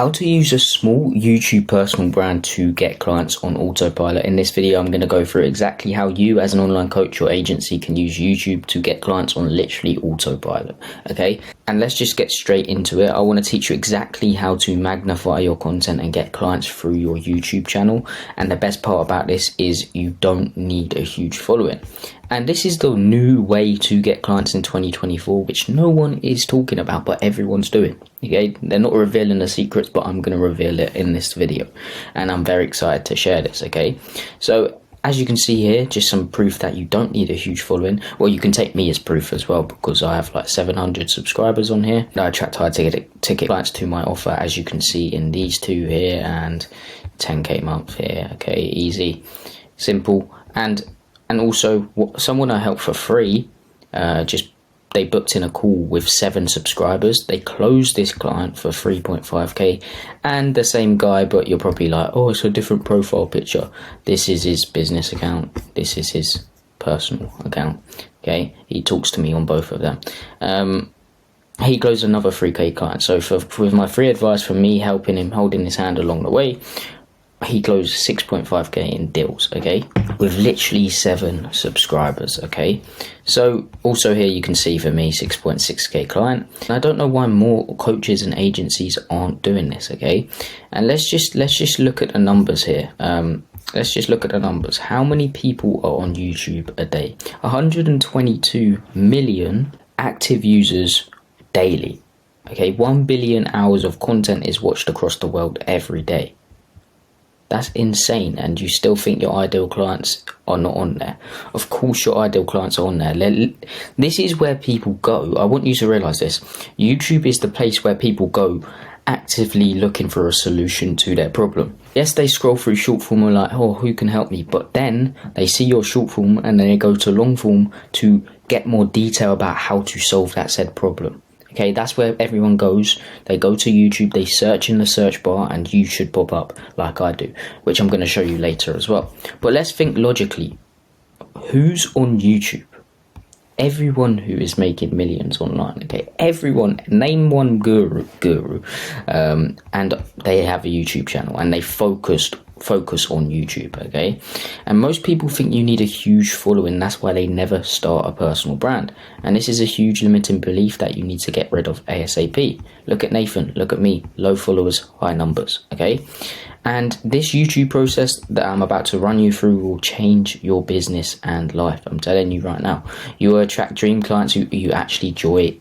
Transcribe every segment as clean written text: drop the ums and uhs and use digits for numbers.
How to use a small YouTube personal brand to get clients on autopilot. In this video, I'm going to go through exactly how you as an online coach or agency can use YouTube to get clients on literally autopilot. Okay, and let's just get straight into it. I want to teach you exactly how to magnify your content and get clients through your YouTube channel. And the best part about this is you don't need a huge following. And this is the new way to get clients in 2024, which no one is talking about, but everyone's doing. Okay, they're not revealing the secrets, but I'm going to reveal it in this video. And I'm very excited to share this, okay? So, as you can see here, just some proof that you don't need a huge following. Well, you can take me as proof as well, because I have like 700 subscribers on here. I attract high ticket clients to my offer, as you can see in these two here, and 10k a month here. Okay, easy, simple. And also, someone I helped for free, they booked in a call with 7 subscribers. They closed this client for 3.5k, and the same guy, but you're probably like, oh, it's a different profile picture. This is his business account. This is his personal account. Okay, he talks to me on both of them. He closed another 3k client. So with my free advice from me helping him, holding his hand along the way, he closed 6.5k in deals, okay, with literally 7 subscribers, okay. So also here you can see for me 6.6k client. I don't know why more coaches and agencies aren't doing this, okay. And let's just look at the numbers here. Let's just look at the numbers. How many people are on YouTube a day? 122 million active users daily, okay. 1 billion hours of content is watched across the world every day. That's insane, and you still think your ideal clients are not on there. Of course your ideal clients are on there. This is where people go. I want you to realize this. YouTube is the place where people go actively looking for a solution to their problem. Yes, they scroll through short form and like, oh, who can help me? But then they see your short form and then they go to long form to get more detail about how to solve that said problem. Okay, that's where everyone goes. They go to YouTube, they search in the search bar, and you should pop up like I do, which I'm going to show you later as well. But let's think logically. Who's on YouTube? Everyone who is making millions online, okay? Everyone, name one guru, and they have a YouTube channel, and they focus on YouTube, okay? And most people think you need a huge following. That's why they never start a personal brand. And this is a huge limiting belief that you need to get rid of ASAP. Look at Nathan, look at me, low followers, high numbers, okay? And this YouTube process that I'm about to run you through will change your business and life. I'm telling you right now. You will attract dream clients who you actually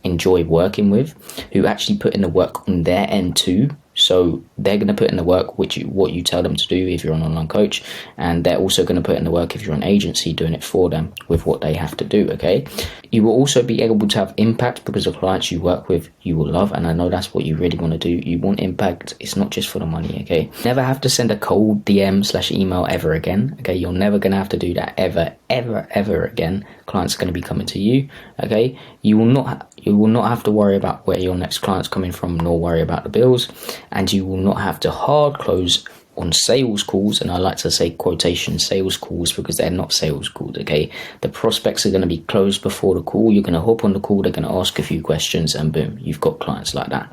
enjoy working with, who actually put in the work on their end too. So they're going to put in the work what you tell them to do if you're an online coach, and they're also going to put in the work if you're an agency doing it for them with what they have to do, okay? You will also be able to have impact because the clients you work with you will love, and I know that's what you really want to do. You want impact. It's not just for the money, okay? Never have to send a cold DM/email ever again, okay? You're never going to have to do that ever again. Clients are going to be coming to you, okay? You will not have to worry about where your next client's coming from, nor worry about the bills, and you will not have to hard close on sales calls. And I like to say quotation sales calls because they're not sales calls, okay? The prospects are going to be closed before the call. You're going to hop on the call, they're going to ask a few questions, and boom, you've got clients like that.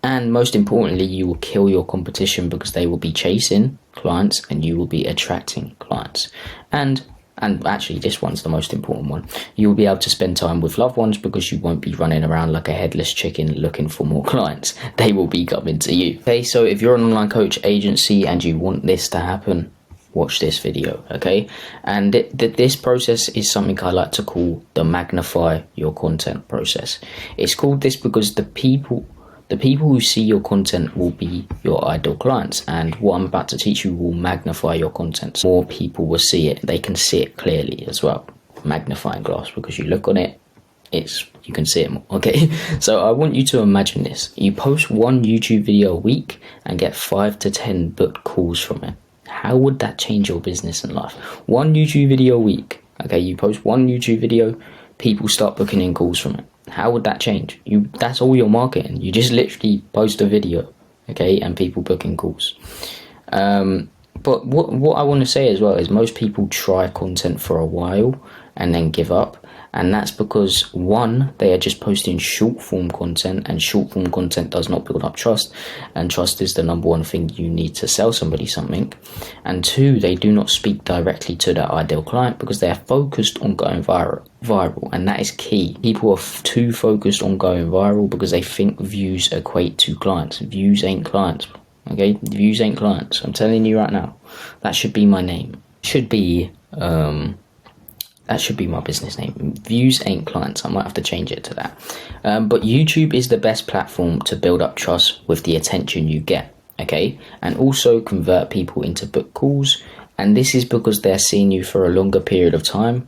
And most importantly, you will kill your competition because they will be chasing clients and you will be attracting clients. And actually, this one's the most important one. You will be able to spend time with loved ones because you won't be running around like a headless chicken looking for more clients. They will be coming to you. Okay, so if you're an online coach agency and you want this to happen, watch this video, okay? And this process is something I like to call the magnify your content process. It's called this because the people who see your content will be your ideal clients, and what I'm about to teach you will magnify your content. So more people will see it. They can see it clearly as well. Magnifying glass, because you look on it, you can see it more, okay? So I want you to imagine this. You post one YouTube video a week and get 5 to 10 booked calls from it. How would that change your business and life? One YouTube video a week, okay? You post one YouTube video, people start booking in calls from it. How would that change? That's all your marketing. You just literally post a video, okay, and people booking calls. But what I want to say as well is most people try content for a while and then give up. And that's because, one, they are just posting short form content, and short form content does not build up trust, and trust is the number one thing you need to sell somebody something. And two, they do not speak directly to their ideal client because they are focused on going viral, and that is key. People are too focused on going viral because they think views equate to clients. Views ain't clients. Okay, views ain't clients. I'm telling you right now. That should be my name. That should be my business name. Views ain't clients. I might have to change it to that. But YouTube is the best platform to build up trust with the attention you get. Okay, and also convert people into book calls. And this is because they're seeing you for a longer period of time.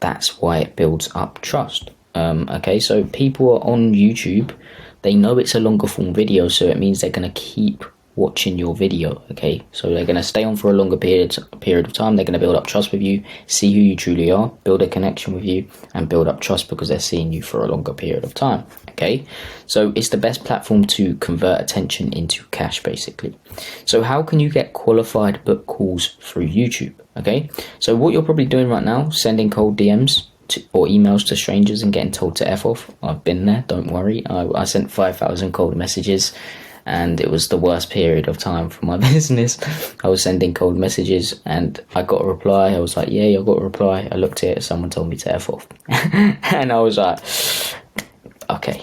That's why it builds up trust. Okay, so people are on YouTube. They know it's a longer form video, so it means they're going to keep watching your video. Okay, so they're going to stay on for a longer period of time. They're going to build up trust with you, see who you truly are, build a connection with you, and build up trust because they're seeing you for a longer period of time. Okay, so it's the best platform to convert attention into cash, basically. So how can you get qualified book calls through YouTube? Okay, so what you're probably doing right now, sending cold DMs or emails to strangers and getting told to F off. I've been there, don't worry. I sent 5,000 cold messages, and it was the worst period of time for my business. I was sending cold messages and I got a reply. I was like, yeah, I got a reply. I looked at it, someone told me to F off. And I was like, okay.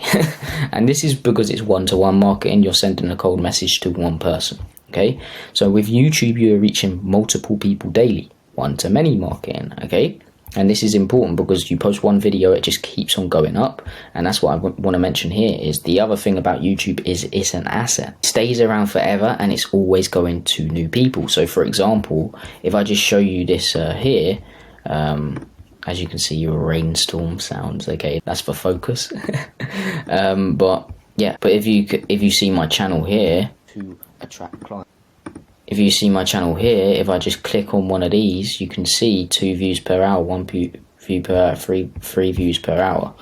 And this is because it's one-to-one marketing. You're sending a cold message to one person. Okay, so with YouTube, you are reaching multiple people daily. One-to-many marketing. Okay. And this is important because you post one video, it just keeps on going up. And that's what I want to mention here is the other thing about YouTube is it's an asset. It stays around forever and it's always going to new people. So for example, if I just show you this here, as you can see, your rainstorm sounds, okay, that's for focus. But if you see my channel here, to attract clients. If you see my channel here, if I just click on one of these, you can see 2 views per hour, 1 view per hour, 3 views per hour.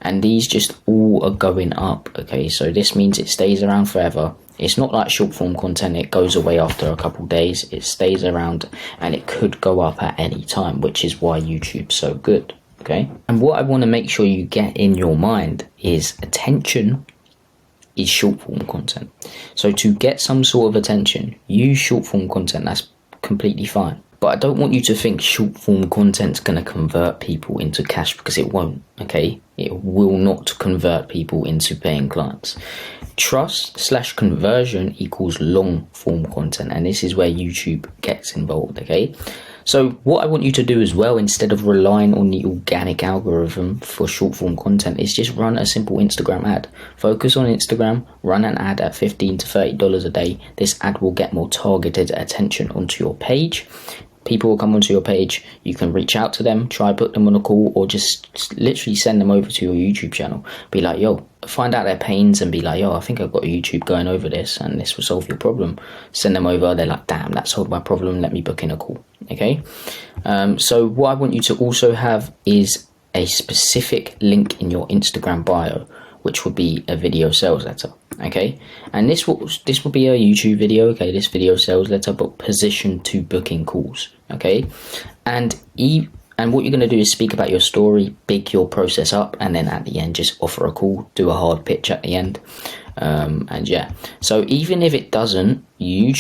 And these just all are going up, okay? So this means it stays around forever. It's not like short form content, it goes away after a couple days. It stays around and it could go up at any time, which is why YouTube's so good, okay? And what I want to make sure you get in your mind is attention is short form content. So to get some sort of attention, use short form content. That's completely fine. But I don't want you to think short form content's going to convert people into cash, because it won't, okay? It will not convert people into paying clients. Trust/conversion equals long form content, and this is where YouTube gets involved, okay? So what I want you to do as well, instead of relying on the organic algorithm for short form content, is just run a simple Instagram ad. Focus on Instagram, run an ad at $15 to $30 a day. This ad will get more targeted attention onto your page. People will come onto your page, you can reach out to them, try put them on a call, or just literally send them over to your YouTube channel. Be like, yo, find out their pains and be like, yo, I think I've got a YouTube going over this and this will solve your problem. Send them over, they're like, damn, that solved my problem, let me book in a call, okay? So what I want you to also have is a specific link in your Instagram bio, which would be a video sales letter, okay? And this will be a YouTube video, okay? This video sales letter, but positioned to booking calls, okay? And what you're going to do is speak about your story, big your process up, and then at the end just offer a call, do a hard pitch at the end, and yeah. So even if it doesn't, even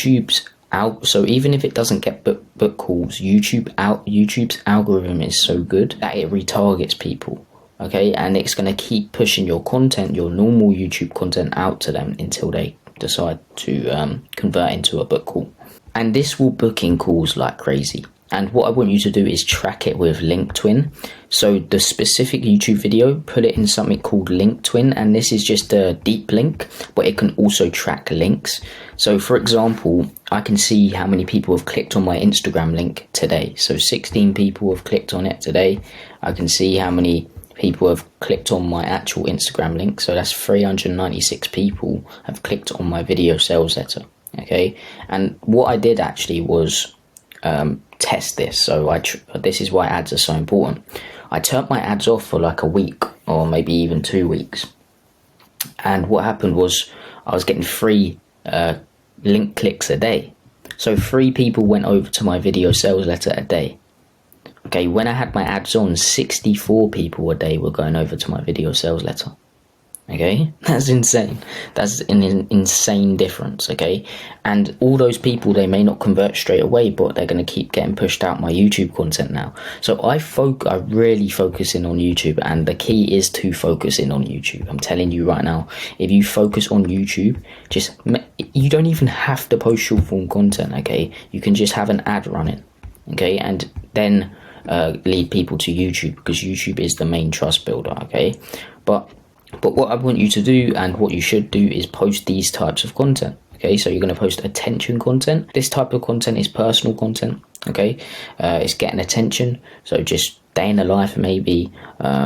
if it doesn't get book calls, YouTube's algorithm is so good that it retargets people. Okay, and it's going to keep pushing your content, your normal YouTube content, out to them until they decide to convert into a book call. And this will book in calls like crazy. And what I want you to do is track it with Link Twin. So the specific YouTube video, put it in something called Link Twin, and this is just a deep link, but it can also track links. So for example, I can see how many people have clicked on my Instagram link today. So 16 people have clicked on it today. I can see how many people have clicked on my actual Instagram link, so that's 396 people have clicked on my video sales letter, okay? And what I did actually was test this, so this is why ads are so important. I turned my ads off for like a week or maybe even 2 weeks, and what happened was I was getting 3 link clicks a day. So 3 people went over to my video sales letter a day. Okay, when I had my ads on, 64 people a day were going over to my video sales letter. Okay, that's insane. That's an insane difference. Okay, and all those people, they may not convert straight away, but they're going to keep getting pushed out my YouTube content now. So I really focus in on YouTube, and the key is to focus in on YouTube. I'm telling you right now, if you focus on YouTube, you don't even have to post short form content. Okay, you can just have an ad running. Okay, and then lead people to YouTube, because YouTube is the main trust builder. Okay, but what I want you to do, and what you should do, is post these types of content. Okay, so you're going to post attention content. This type of content is personal content. Okay, it's getting attention. So just day in the life, maybe.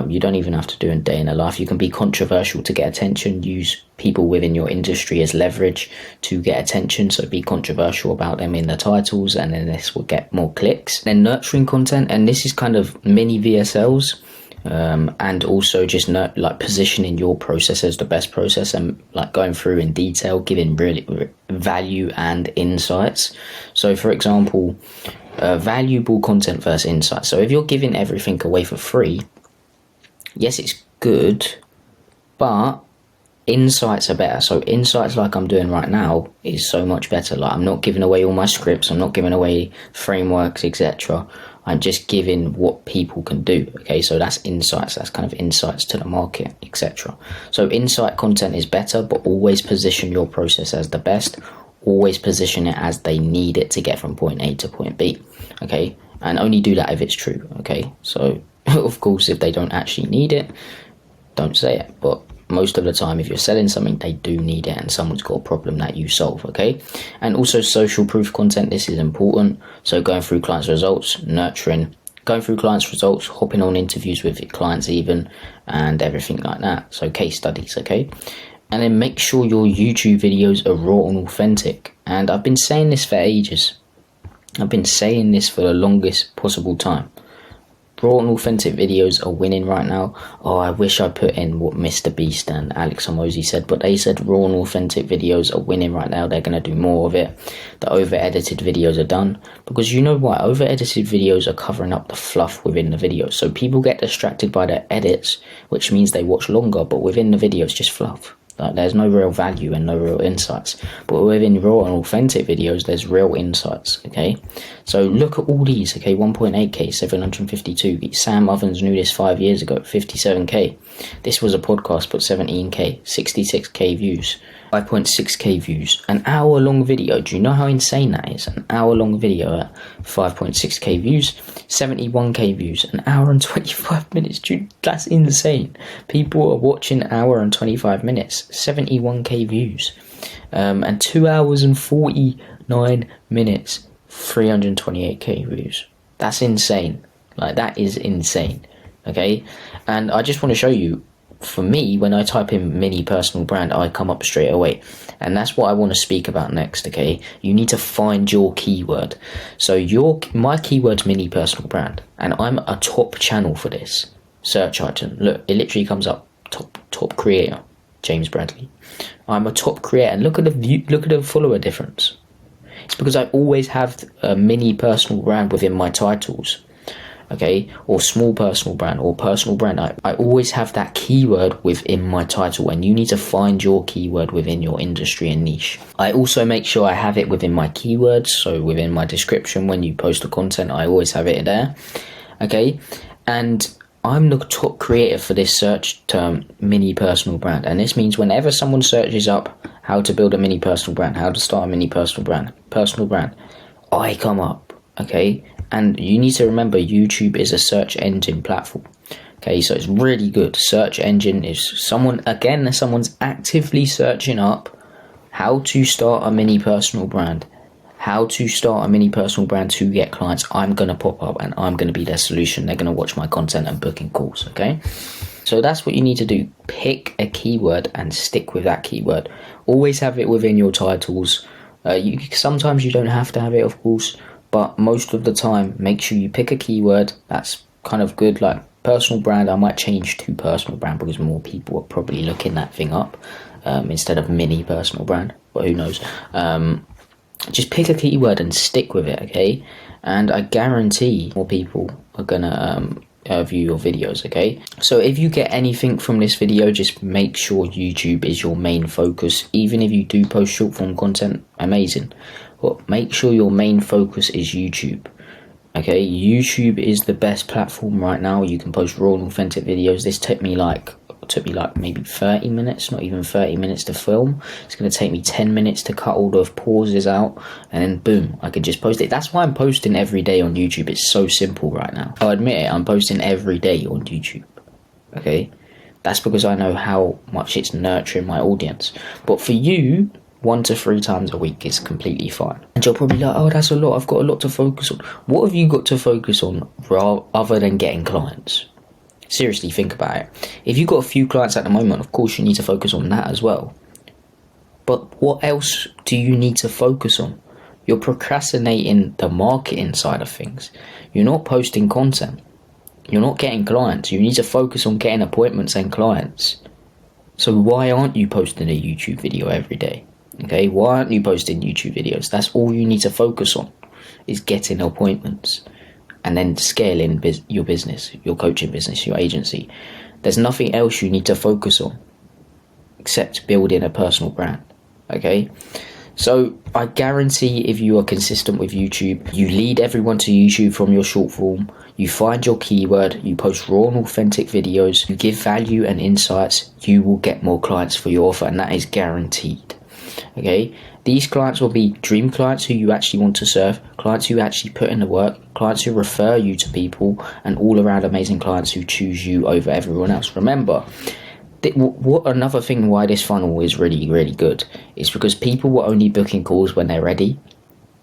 You don't even have to do a day in the life. You can be controversial to get attention. Use people within your industry as leverage to get attention. So be controversial about them in the titles, and then this will get more clicks. Then nurturing content, and this is kind of mini VSLs. And also just like positioning your process as the best process, and like going through in detail, giving really value and insights. So for example, valuable content versus insights. So if you're giving everything away for free, yes, it's good, but insights are better. So insights, like I'm doing right now, is so much better. Like, I'm not giving away all my scripts, I'm not giving away frameworks, etc. I'm just giving what people can do. Okay, so that's insights. That's kind of insights to the market, etc. So insight content is better, but always position your process as the best. Always position it as they need it to get from point A to point B. Okay, and only do that if it's true. Okay, so of course, if they don't actually need it, don't say it. But most of the time, if you're selling something, they do need it, and someone's got a problem that you solve. Okay, and also social proof content. This is important. So going through clients' results, nurturing, going through clients' results, hopping on interviews with your clients even, and everything like that. So case studies. Okay, and then make sure your YouTube videos are raw and authentic. And I've been saying this for ages. I've been saying this for the longest possible time. Raw and authentic videos are winning right now. Oh, I wish I put in what Mr. Beast and Alex Hormozy said, but they said raw and authentic videos are winning right now. They're going to do more of it. The over-edited videos are done. Because you know what? Over-edited videos are covering up the fluff within the video. So people get distracted by the edits, which means they watch longer, but within the video it's just fluff. Like, there's no real value and no real insights. But within raw and authentic videos, there's real insights. Okay, so look at all these. Okay, 1.8k, 752. Sam Ovens knew this 5 years ago, 57k. This was a podcast, but 17k, 66k views, 5.6k views. An hour long video. Do you know how insane that is? An hour long video at 5.6k views, 71k views, an hour and 25 minutes. Dude, that's insane. People are watching an hour and 25 minutes, 71k views, and 2 hours and 49 minutes, 328k views. That's insane. Like, that is insane. Okay, and I just want to show you, for me, when I type in mini personal brand, I come up straight away, and that's what I want to speak about next. Okay, you need to find your keyword. So my keyword's mini personal brand, and I'm a top channel for this search item. Look, it literally comes up top creator, James Bradley. I'm a top creator, and look at the follower difference. It's because I always have a mini personal brand within my titles. Okay, or small personal brand, or personal brand. I always have that keyword within my title, and you need to find your keyword within your industry and niche. I also make sure I have it within my keywords, so within my description when you post the content, I always have it there. Okay, and I'm the top creator for this search term, mini personal brand, and this means whenever someone searches up how to build a mini personal brand, how to start a mini personal brand, I come up. Okay, and you need to remember, YouTube is a search engine platform. Okay, so it's really good. Search engine is someone's actively searching up how to start a mini personal brand, to get clients. I'm going to pop up and I'm going to be their solution. They're going to watch my content and booking calls. Okay, so that's what you need to do. Pick a keyword and stick with that keyword. Always have it within your titles. Sometimes you don't have to have it, of course, but most of the time, make sure you pick a keyword that's kind of good. Like personal brand, I might change to personal brand because more people are probably looking that thing up instead of mini personal brand, but who knows. Just pick a keyword and stick with it, okay? And I guarantee more people are gonna view your videos, okay? So if you get anything from this video, just make sure YouTube is your main focus. Even if you do post short form content, amazing, but make sure your main focus is YouTube. Okay, YouTube is the best platform right now. You can post raw and authentic videos. This took me like maybe 30 minutes, not even 30 minutes to film. It's going to take me 10 minutes to cut all the pauses out, and then boom, I could just post it. That's why I'm posting every day on YouTube. It's so simple right now. I'll admit it, I'm posting every day on YouTube. Okay, that's because I know how much it's nurturing my audience. But for you, 1 to 3 times a week is completely fine. And you're probably like, oh, that's a lot, I've got a lot to focus on. What have you got to focus on other than getting clients? Seriously, think about it. If you've got a few clients at the moment, of course you need to focus on that as well. But what else do you need to focus on? You're procrastinating the marketing side of things. You're not posting content. You're not getting clients. You need to focus on getting appointments and clients. So why aren't you posting a YouTube video every day? Okay, why aren't you posting YouTube videos? That's all you need to focus on, is getting appointments. And then scaling your business, your coaching business, your agency. There's nothing else you need to focus on except building a personal brand, okay? So I guarantee if you are consistent with YouTube, you lead everyone to YouTube from your short form, you find your keyword, you post raw and authentic videos, you give value and insights, you will get more clients for your offer, and that is guaranteed, okay? These clients will be dream clients who you actually want to serve, clients who actually put in the work, clients who refer you to people, and all around amazing clients who choose you over everyone else. Remember, what another thing why this funnel is really, really good is because people were only booking calls when they're ready.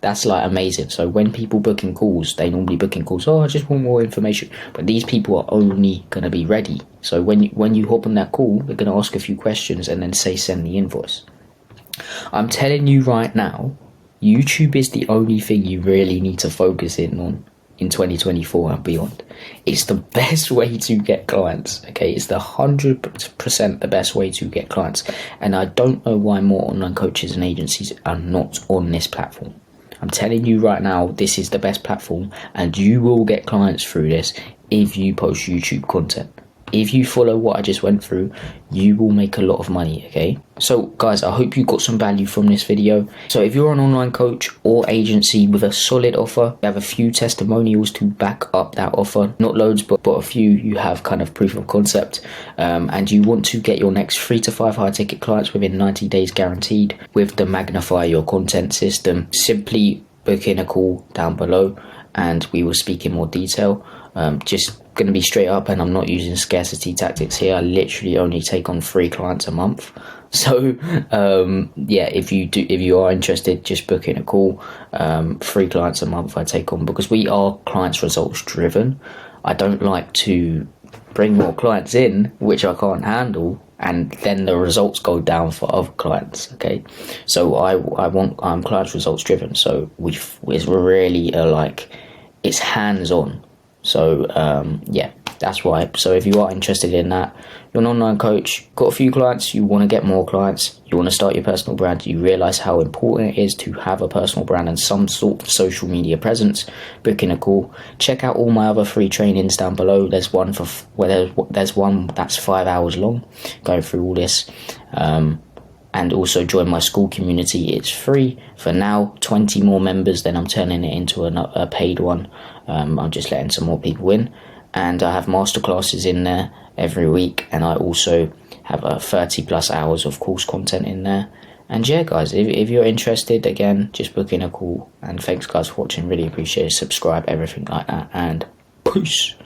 That's like amazing. So when people book in calls, they normally book in calls, oh, I just want more information. But these people are only going to be ready. So when you hop on that call, they're going to ask a few questions and then say send the invoice. I'm telling you right now, YouTube is the only thing you really need to focus in on in 2024 and beyond. It's the best way to get clients, okay? It's the 100% the best way to get clients. And I don't know why more online coaches and agencies are not on this platform. I'm telling you right now, this is the best platform, and you will get clients through this if you post YouTube content. If you follow what I just went through, you will make a lot of money, okay? So guys, I hope you got some value from this video. So if you're an online coach or agency with a solid offer, you have a few testimonials to back up that offer, not loads, but a few, you have kind of proof of concept, and you want to get your next 3 to 5 high ticket clients within 90 days guaranteed with the Magnify Your Content system, simply book in a call down below and we will speak in more detail. Just going to be straight up, and I'm not using scarcity tactics here. I literally only take on 3 clients a month. So yeah, if you are interested, just book in a call. 3 clients a month I take on, because we are clients results driven. I don't like to bring more clients in which I can't handle, and then the results go down for other clients, okay? So I'm clients results driven, so we're really like, it's hands on. So yeah, that's why. So if you are interested in that, you're an online coach, got a few clients, you want to get more clients, you want to start your personal brand, you realize how important it is to have a personal brand and some sort of social media presence, book in a call. Check out all my other free trainings down below. There's one there's one that's 5 hours long, going through all this. And also join my school community. It's free for now. 20 more members, then I'm turning it into a paid one. I'm just letting some more people in, and I have masterclasses in there every week, and I also have 30+ hours of course content in there. And yeah guys, if you're interested, again, just book in a call. And thanks guys for watching, really appreciate it. Subscribe, everything like that, and peace.